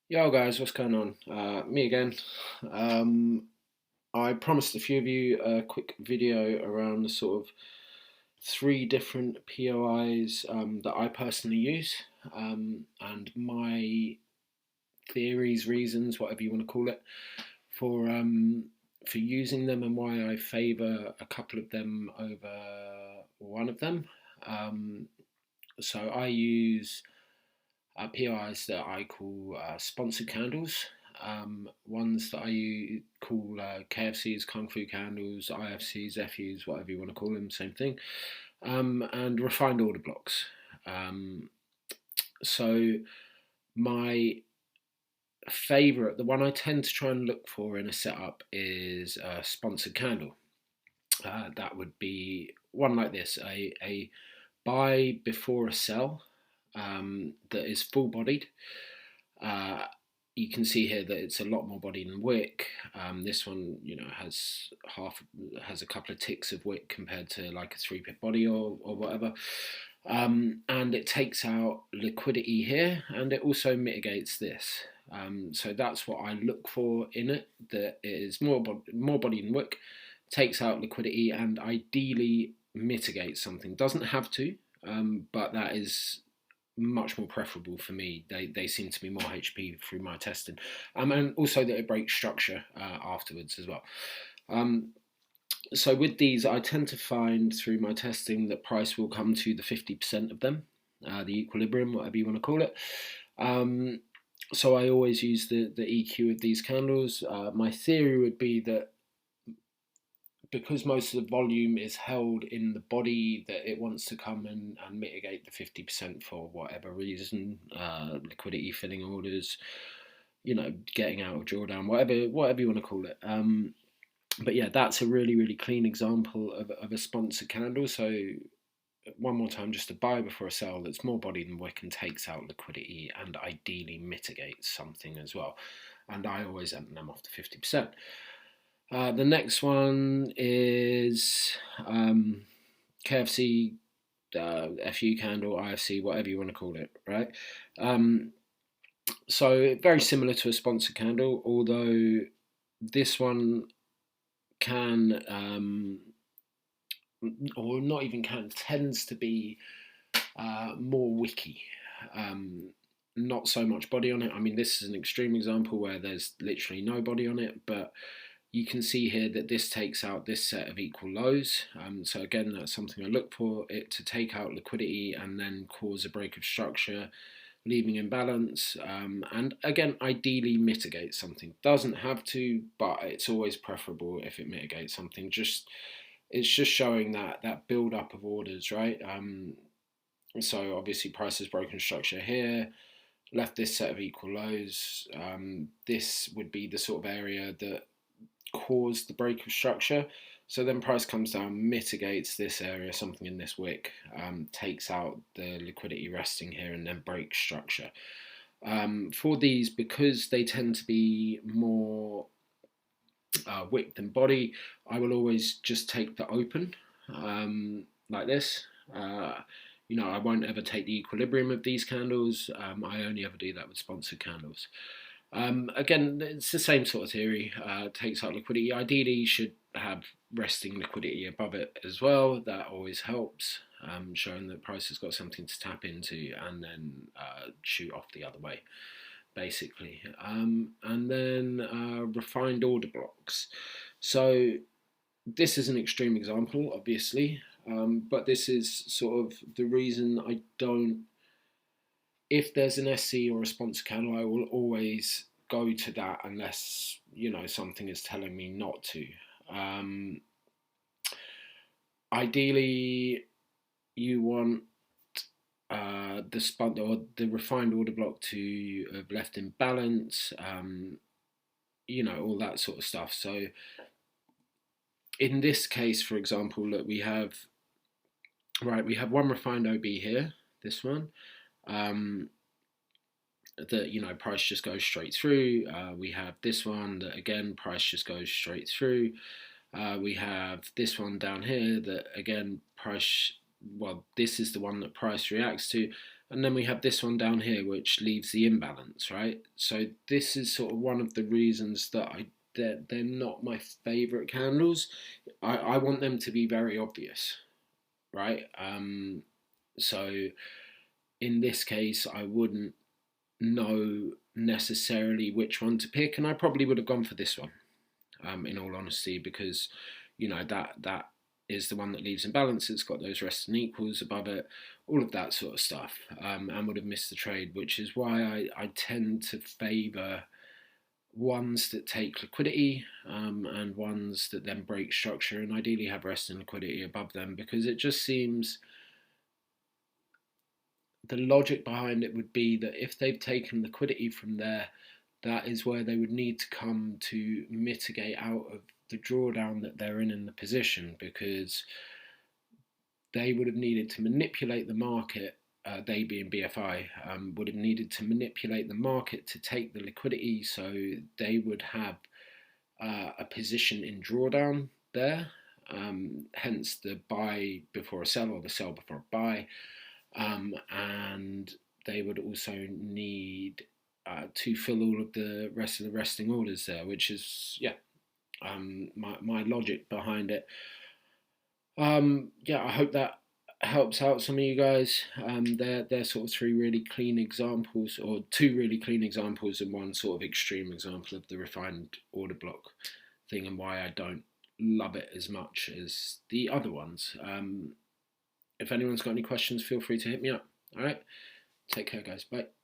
Yo guys, what's going on? Me again. Um, I promised a few of you a quick video around the sort of three different POIs that I personally use, and my theories, reasons, whatever you want to call it, for um, for using them and why I favour a couple of them over one of them. Um, so I use PIs that I call sponsored candles. Ones that call KFC's Kung Fu candles, IFC's, FU's, whatever you want to call them, same thing. And refined order blocks. Um, so my favorite, the one I tend to try and look for in a setup is a sponsored candle. That would be one like this, a buy before a sell that is full bodied. Uh, you can see here that it's a lot more body than wick. This one, has a couple of ticks of wick compared to like a 3-pip body or whatever. And it takes out liquidity here, and it also mitigates this. So that's what I look for in it. That it is more body than wick, takes out liquidity, and ideally mitigates something. Doesn't have to, but that is much more preferable for me. They seem to be more HP through my testing, and also that it breaks structure afterwards as well. Um, so with these, I tend to find through my testing that price will come to the 50% of them, the equilibrium, whatever you want to call it. So I always use the EQ of these candles. My theory would be that because most of the volume is held in the body, that it wants to come and mitigate the 50% for whatever reason, liquidity filling orders, getting out of drawdown, whatever you want to call it. But yeah, that's a really clean example of a sponsored candle. So one more time, just a buy before a sell that's more body than wick and takes out liquidity and ideally mitigates something as well. And I always enter them off to 50%. The next one is KFC, FU candle, IFC, whatever you want to call it, right? So very similar to a sponsored candle, although this one can, or not even can, tends to be more wicky. Not so much body on it. I mean, this is an extreme example where there's literally no body on it, but you can see here that this takes out this set of equal lows. So again, that's something I look for, it to take out liquidity and then cause a break of structure, leaving imbalance. And again, ideally mitigate something. Doesn't have to, but it's always preferable if it mitigates something. It's just showing that build up of orders, right? So obviously price has broken structure here, left this set of equal lows. This would be the sort of area that caused the break of structure. So then price comes down, mitigates this area, something in this wick, takes out the liquidity resting here and then breaks structure. For these, because they tend to be more wick than body, I will always just take the open like this. I won't ever take the equilibrium of these candles. I only ever do that with sponsored candles. Again, it's the same sort of theory. Takes out liquidity. Ideally, you should have resting liquidity above it as well. That always helps, showing that price has got something to tap into and then shoot off the other way, basically. And then refined order blocks. So this is an extreme example, obviously, but this is sort of the reason I don't. If there's an SC or a sponsor candle, I will always go to that unless something is telling me not to. Ideally, you want the refined order block to have left in balance. All that sort of stuff. So in this case, for example, look, we have one refined OB here, this one. That price just goes straight through. We have this one that again price just goes straight through. We have this one down here that again price. Well, this is the one that price reacts to, and then we have this one down here which leaves the imbalance, right? So this is sort of one of the reasons that they're not my favorite candles. I want them to be very obvious, right? So in this case I wouldn't know necessarily which one to pick, and I probably would have gone for this one, in all honesty, because that is the one that leaves in balance. It's got those resting equals above it, all of that sort of stuff, and would have missed the trade, which is why I tend to favour ones that take liquidity, and ones that then break structure and ideally have resting liquidity above them, because it just seems the logic behind it would be that if they've taken liquidity from there, that is where they would need to come to mitigate out of the drawdown that they're in the position, because they would have needed to manipulate the market. They being BFI would have needed to manipulate the market to take the liquidity, so they would have a position in drawdown there, hence the buy before a sell or the sell before a buy, and they would also need to fill all of the rest of the resting orders there, which is my logic behind it. I hope that helps out some of you guys. They're sort of three really clean examples, or two really clean examples, and one sort of extreme example of the refined order block thing, and why I don't love it as much as the other ones. If anyone's got any questions, feel free to hit me up. All right, take care, guys. Bye.